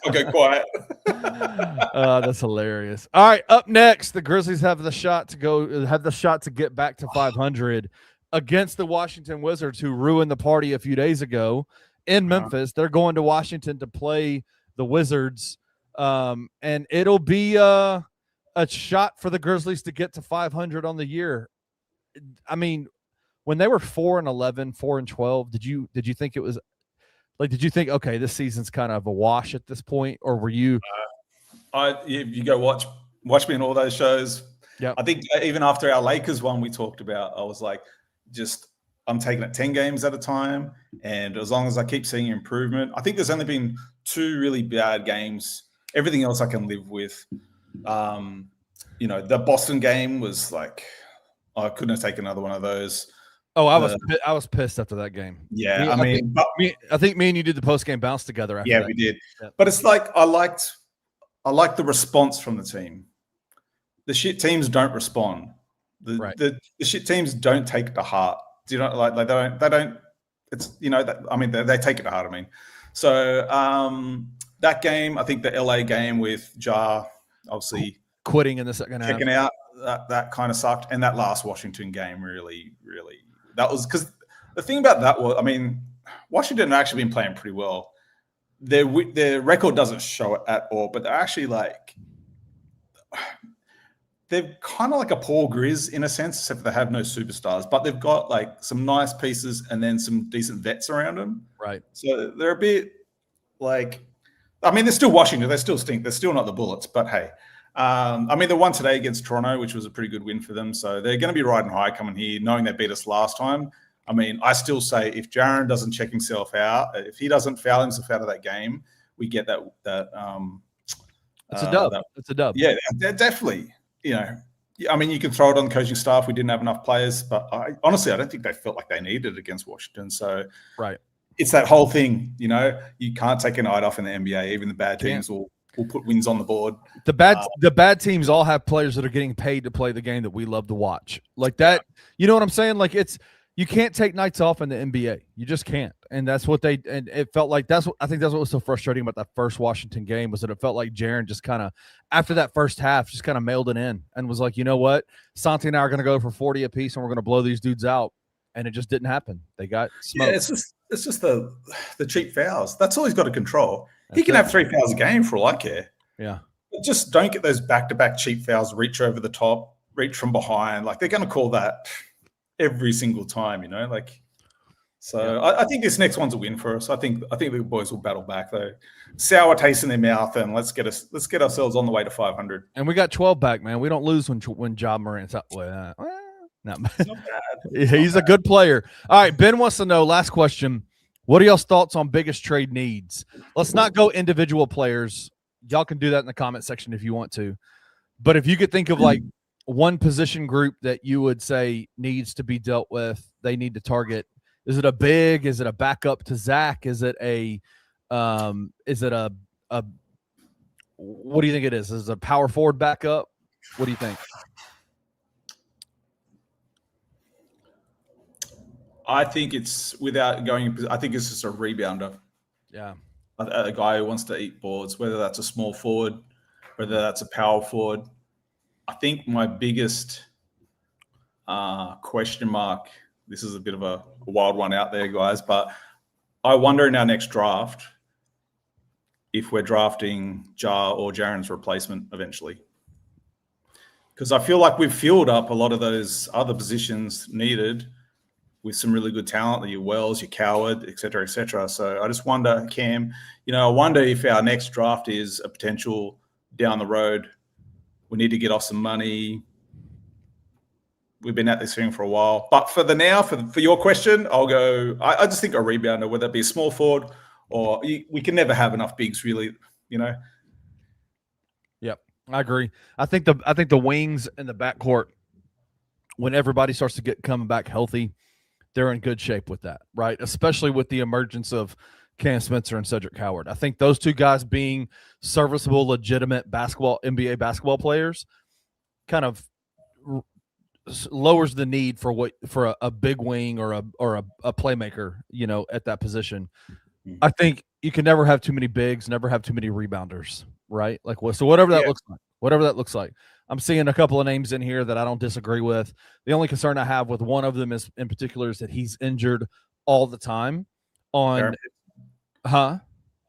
I'll go quiet. That's hilarious. All right. Up next, the Grizzlies have the shot to get back to 500 against the Washington Wizards, who ruined the party a few days ago in Memphis. They're going to Washington to play the Wizards. And it'll be a shot for the Grizzlies to get to 500 on the year. I mean, when they were 4-11, 4-12, did you think it was did you think, okay, this season's kind of a wash at this point, or were you? If you go watch me in all those shows. Yeah, I think even after our Lakers one we talked about, I was like, I'm taking it 10 games at a time, and as long as I keep seeing improvement, I think there's only been 2 really bad games. Everything else I can live with. The Boston game was like, I couldn't have taken another one of those. Oh, I was pissed after that game. Yeah, I think me and you did the post game bounce together. After that. We did. Yeah. But it's like I liked the response from the team. The shit teams don't respond. The shit teams don't take it to heart. Do you know? They don't. it's they take it to heart. I mean, so that game, I think the LA game with Ja obviously quitting in the second half, checking out, that kind of sucked, and that last Washington game really that was because the thing about that was, I mean, Washington have actually been playing pretty well. Their record doesn't show it at all, but they're actually they're kind of like a Paul Grizz in a sense, except they have no superstars, but they've got like some nice pieces and then some decent vets around them. Right. So they're a bit like, I mean, they're still Washington. They still stink. They're still not the Bullets, but hey. I mean, they won today against Toronto, which was a pretty good win for them. So they're going to be riding high coming here, knowing they beat us last time. I mean, I still say if Jaren doesn't check himself out, if he doesn't foul himself out of that game, we get that. It's a dub. It's a dub. Yeah, definitely. You know, I mean, you can throw it on the coaching staff. We didn't have enough players, but honestly, I don't think they felt like they needed it against Washington. So, right, it's that whole thing. You know, you can't take a night off in the NBA. Even the bad teams will put wins on the board. The bad teams all have players that are getting paid to play the game that we love to watch. Like that, you know what I'm saying? Like you can't take nights off in the NBA. You just can't. And that's what and it felt like I think that's what was so frustrating about that first Washington game was that it felt like Jaren just kind of, after that first half, just kind of mailed it in and was like, you know what? Santi and I are going to go for 40 apiece and we're going to blow these dudes out. And it just didn't happen. They got smoked. Yeah, it's just the cheap fouls. That's all he's got to control. He can have 3 fouls a game for all I care. Yeah. But just don't get those back-to-back cheap fouls, reach over the top, reach from behind. Like, they're going to call that every single time, you know? Like, so yeah. I think this next one's a win for us. I think the boys will battle back, though. Sour taste in their mouth, and let's get ourselves on the way to 500. And we got 12 back, man. We don't lose when Ja Morant's out. Not bad. He's a good player. All right, Ben wants to know, last question, what are y'all's thoughts on biggest trade needs? Let's not go individual players. Y'all can do that in the comment section if you want to. But if you could think of like one position group that you would say needs to be dealt with, they need to target. Is it a big? Is it a backup to Zach? Is it a what do you think it is? Is it a power forward backup? What do you think? I think it's I think it's just a rebounder. Yeah. A guy who wants to eat boards, whether that's a small forward, whether that's a power forward. I think my biggest question mark, this is a bit of a wild one out there, guys, but I wonder in our next draft if we're drafting Ja or Jaren's replacement eventually. Because I feel like we've filled up a lot of those other positions needed with some really good talent, your Wells, your Coward, et cetera, et cetera. So I just wonder, Cam, I wonder if our next draft is a potential down the road. We need to get off some money. We've been at this thing for a while. But for your question, I'll go, I just think a rebounder, whether it be a small forward or we can never have enough bigs, really, Yep, I agree. I think the wings and the backcourt, when everybody starts to coming back healthy, they're in good shape with that, right? Especially with the emergence of Cam Spencer and Cedric Howard. I think those two guys being serviceable, legitimate NBA basketball players kind of lowers the need for a big wing or a playmaker, at that position. I think you can never have too many bigs, never have too many rebounders, right? Like, so whatever that looks like. I'm seeing a couple of names in here that I don't disagree with. The only concern I have with one of them is in particular is that he's injured all the time.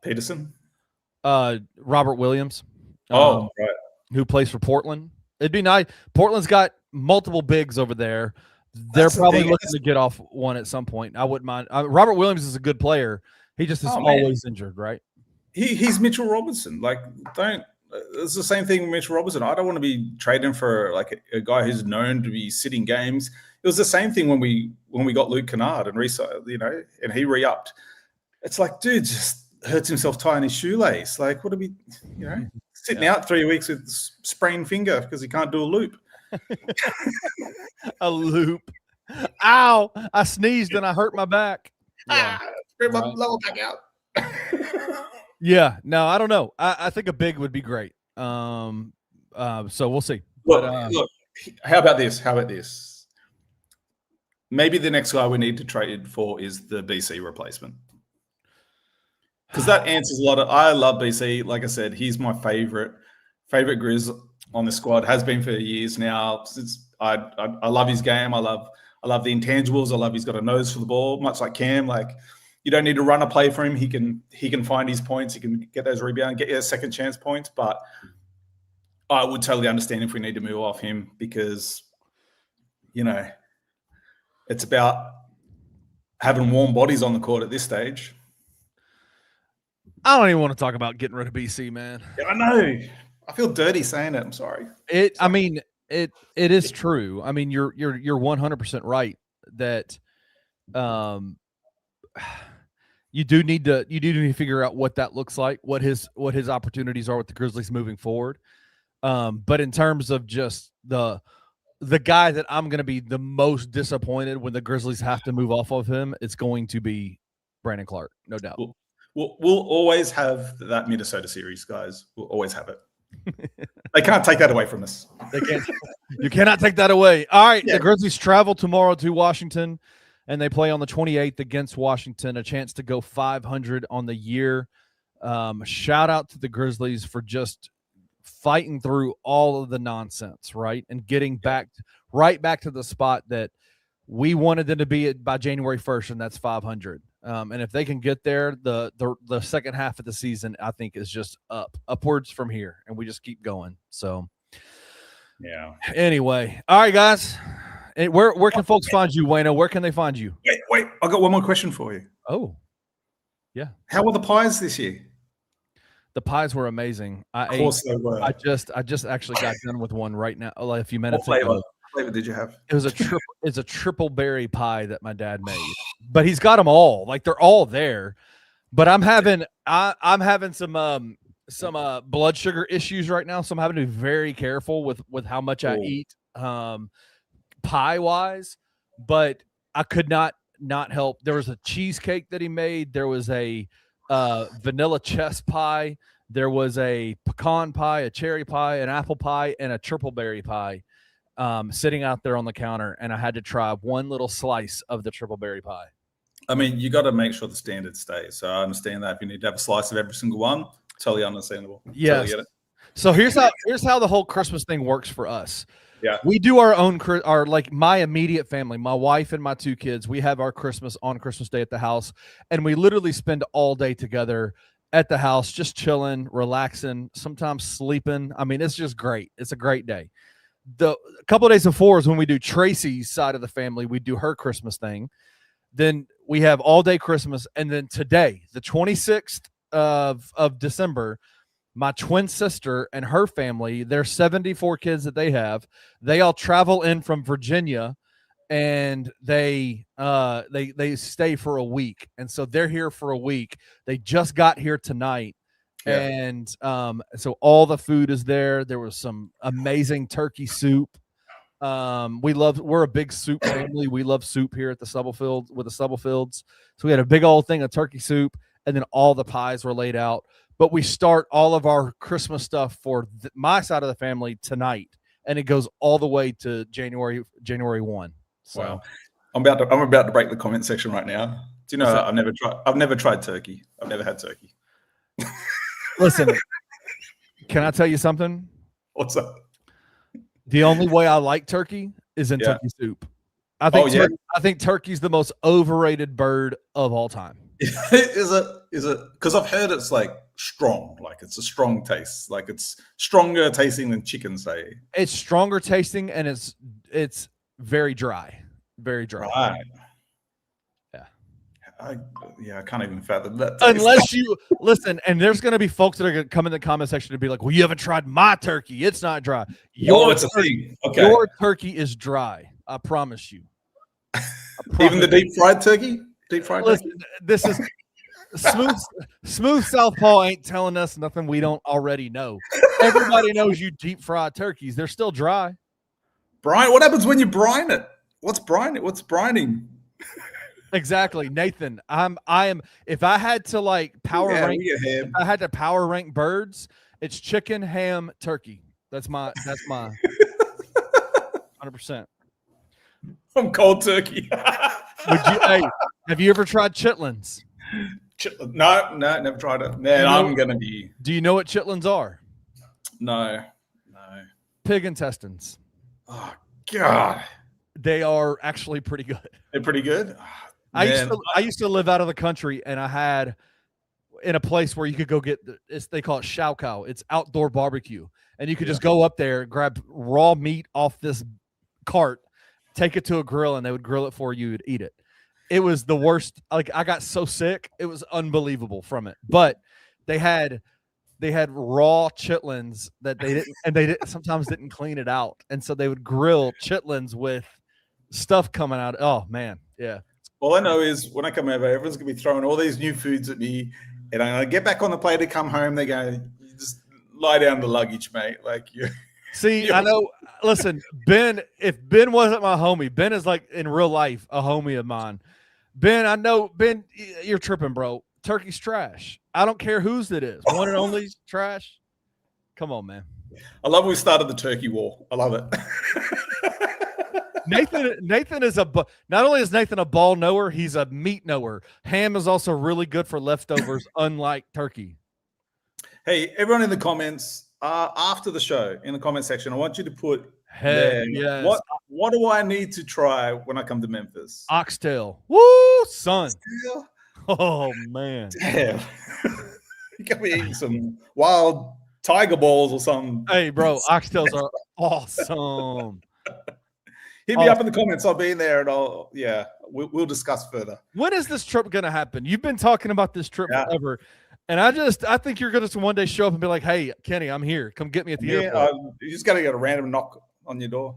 Peterson? Robert Williams. Right. Who plays for Portland. It'd be nice. Portland's got multiple bigs over there. They're probably looking to get off one at some point. I wouldn't mind. Robert Williams is a good player. He just is always injured, right? He's Mitchell Robinson. Like, it's the same thing with Mitchell Robinson. I don't want to be trading for like a guy who's known to be sitting games. It was the same thing when we got Luke Kennard and and he re-upped. It's like, dude just hurts himself tying his shoelace. Like, what are we, sitting out 3 weeks with sprained finger because he can't do a loop. A loop. Ow! I sneezed and I hurt my back. Yeah. Rip my lower back out. Yeah, no, I don't know. I think a big would be great. So we'll see. Look, how about this? maybe the next guy we need to trade for is the BC replacement. Because that answers a lot of. I love BC. Like I said, he's my favorite Grizz on the squad. Has been for years now. Since I love his game. I love the intangibles. I love he's got a nose for the ball, much like Cam. Like you don't need to run a play for him. He can find his points. He can get those rebounds, get your second chance points. But I would totally understand if we need to move off him because, it's about having warm bodies on the court at this stage. I don't even want to talk about getting rid of BC, man. Yeah, I know. I feel dirty saying it. I'm sorry. I mean, it is true. I mean, you're 100% right that you do need to figure out what that looks like, what his opportunities are with the Grizzlies moving forward. But in terms of just the guy that I'm going to be the most disappointed when the Grizzlies have to move off of him, it's going to be Brandon Clark, no doubt. We'll always have that Minnesota series, guys. We'll always have it. They can't take that away from us. They can't. You cannot take that away. All right, yeah. The Grizzlies travel tomorrow to Washington, and they play on the 28th against Washington, a chance to go 500 on the year. Shout out to the Grizzlies for just fighting through all of the nonsense, right, and getting right back to the spot that we wanted them to be at by January 1st, and that's 500. And if they can get there, the second half of the season, I think, is just upwards from here, and we just keep going. So, yeah. Anyway, all right, guys. Where can folks find you, Wayno? Where can they find you? Wait. I got one more question for you. Oh, yeah. How were the pies this year? The pies were amazing. Of course they were. I just actually got done with one right now, like a few minutes ago. What flavor did you have? It was a triple berry pie that my dad made. But he's got them all. Like they're all there. But I'm having some blood sugar issues right now, so I'm having to be very careful with how much I eat pie wise. But I could not help. There was a cheesecake that he made. There was a vanilla chess pie. There was a pecan pie, a cherry pie, an apple pie, and a triple berry pie sitting out there on the counter, and I had to try one little slice of the triple berry pie. I mean, you got to make sure the standard stays. So I understand that if you need to have a slice of every single one, totally understandable. Yeah. Totally get it. So here's how the whole Christmas thing works for us. Yeah. We do our like my immediate family, my wife and my two kids, we have our Christmas on Christmas Day at the house, and we literally spend all day together at the house, just chilling, relaxing, sometimes sleeping. I mean, it's just great. It's a great day. A couple of days before is when we do Tracy's side of the family. We do her Christmas thing. Then we have all day Christmas. And then today, the 26th of December, my twin sister and her family, there's 74 kids that they have. They all travel in from Virginia, and they stay for a week. And so they're here for a week. They just got here tonight. Yeah. And so all the food is there. There was some amazing turkey soup. We're a big soup family. We love soup here at the Stubblefields. So we had a big old thing of turkey soup, and then all the pies were laid out. But we start all of our Christmas stuff for my side of the family tonight, and it goes all the way to January 1. So wow. I'm about to break the comment section right now. Do you know I've never tried turkey. I've never had turkey. Listen, can I tell you something? What's up? The only way I like turkey is in turkey soup. I think turkey's the most overrated bird of all time. Is it? Because I've heard it's like strong, like it's a strong taste, like it's stronger tasting than chicken, say. It's stronger tasting, and it's very dry, very dry. Right. Yeah. I can't even fathom that. Unless you listen, and there's going to be folks that are going to come in the comment section and be like, "Well, you haven't tried my turkey; it's not dry." It's a thing. Okay. Your turkey is dry. I promise you. Even the deep fried turkey. Listen, this is smooth Southpaw ain't telling us nothing we don't already know. Everybody knows you deep fried turkeys. They're still dry. Brine. What happens when you brine it? What's brining? What's brining? Exactly, Nathan. I am. If I had to like if I had to power rank birds, it's chicken, ham, turkey. That's my 100%. From cold turkey. Have you ever tried chitlins? No, never tried it. Man, I'm going to be. Do you know what chitlins are? No. Pig intestines. Oh, God. They are actually pretty good. They're pretty good? Oh, I used to live out of the country, and I had in a place where you could go get they call it shao kao. It's outdoor barbecue, and you could just go up there, grab raw meat off this cart, take it to a grill, and they would grill it for you. You'd eat it. It was the worst. Like, I got so sick, it was unbelievable from it. But they had raw chitlins that they sometimes didn't clean it out, and so they would grill chitlins with stuff coming out. Oh man, yeah. All I know is when I come over, everyone's gonna be throwing all these new foods at me, and I get back on the plane to come home. They go, "You just lie down the luggage, mate." Like you. See, I know. Listen, Ben. If Ben wasn't my homie, Ben is like in real life a homie of mine. Ben, I know. Ben, you're tripping, bro. Turkey's trash. I don't care whose it is. One and only's trash. Come on, man. I love we started the turkey war. I love it. Nathan is not only is Nathan a ball knower, he's a meat knower. Ham is also really good for leftovers, unlike turkey. Hey, everyone in the comments, after the show, in the comment section, I want you to put yes. What do I need to try when I come to Memphis? Oxtail. Woo, son. Oxtail? Oh, man. Damn. You got me eating some wild tiger balls or something. Hey, bro, oxtails are awesome. Hit me up in the comments. I'll be in there, and we'll discuss further. When is this trip going to happen? You've been talking about this trip forever, and I think you're going to one day show up and be like, "Hey, Kenny, I'm here. Come get me at the airport." You just got to get a random knock on your door.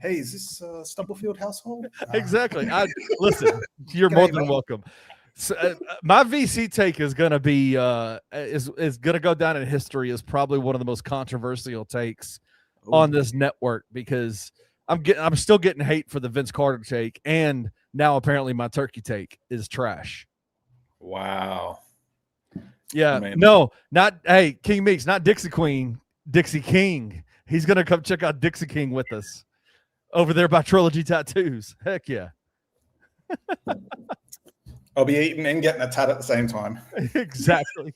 Hey, is this Stumblefield household? Exactly. Listen, you're more than welcome. So, my VC take is going to be is going to go down in history as probably one of the most controversial takes on this network, because I'm still getting hate for the Vince Carter take, and now apparently my turkey take is trash. Wow. Yeah. No, not King Meeks, not Dixie Queen, Dixie King. He's gonna come check out Dixie King with us over there by Trilogy Tattoos. Heck yeah. I'll be eating and getting a tat at the same time. Exactly.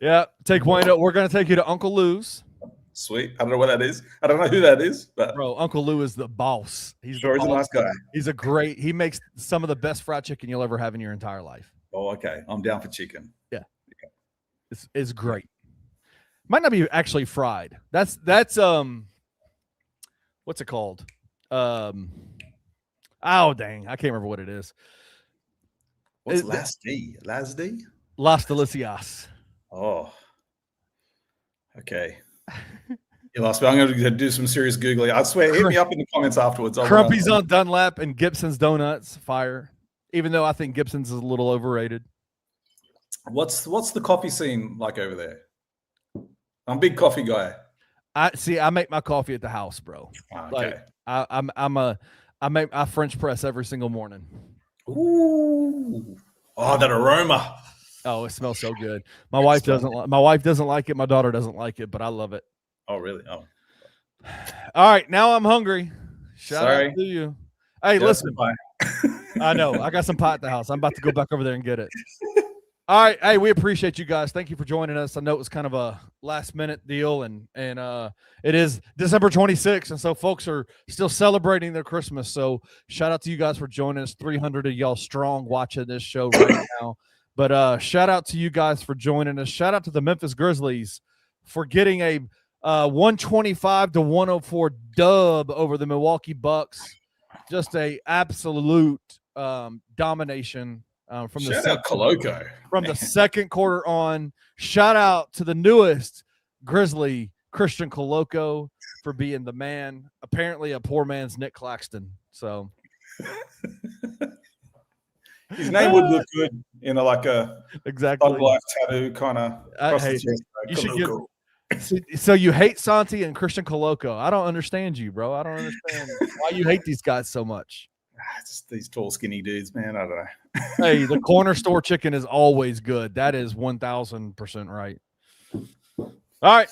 Yeah. Take Wayne. We're gonna take you to Uncle Lou's. Sweet. I don't know what that is. I don't know who that is, but bro, Uncle Lou is the boss. He's a nice guy. He makes some of the best fried chicken you'll ever have in your entire life. Oh, okay. I'm down for chicken. Yeah. It's great. Might not be actually fried. That's what's it called? Oh dang, I can't remember what it is. What's Las D? Las Delicias. Oh. Okay. You lost me. I'm going to do some serious Googling. I swear, hit me up in the comments afterwards. Crumpies on Dunlap and Gibson's Donuts. Fire. Even though I think Gibson's is a little overrated. What's the coffee scene like over there? I'm a big coffee guy. I make my coffee at the house, bro. Okay. Like, I French press every single morning. Ooh. Oh, that aroma. Oh, it smells so good. My wife doesn't like it. My daughter doesn't like it, but I love it. Oh, really? Oh. All right, now I'm hungry. Shout out to you. Hey, listen. I know. I got some pie at the house. I'm about to go back over there and get it. All right. Hey, we appreciate you guys. Thank you for joining us. I know it was kind of a last-minute deal, and it is December 26th, and so folks are still celebrating their Christmas. So shout out to you guys for joining us. 300 of y'all strong watching this show right now. But shout out to you guys for joining us. Shout out to the Memphis Grizzlies for getting a 125-104 dub over the Milwaukee Bucks. Just a absolute domination from the second quarter on. Shout out to the newest Grizzly, Christian Coloco, for being the man. Apparently a poor man's Nick Claxton. So his name would look good in like a life tattoo kind of. You should give. So you hate Santi and Christian Coloco. I don't understand you, bro. I don't understand why you hate these guys so much. Just these tall, skinny dudes, man. I don't know. Hey, the corner store chicken is always good. That is 1,000% right. All right.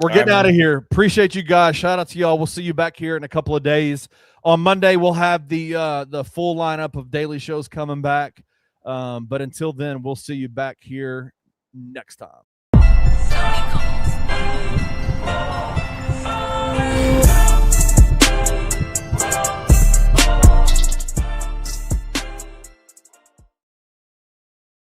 We're getting out of here. Appreciate you guys. Shout out to y'all. We'll see you back here in a couple of days. On Monday, we'll have the full lineup of daily shows coming back. But until then, we'll see you back here next time.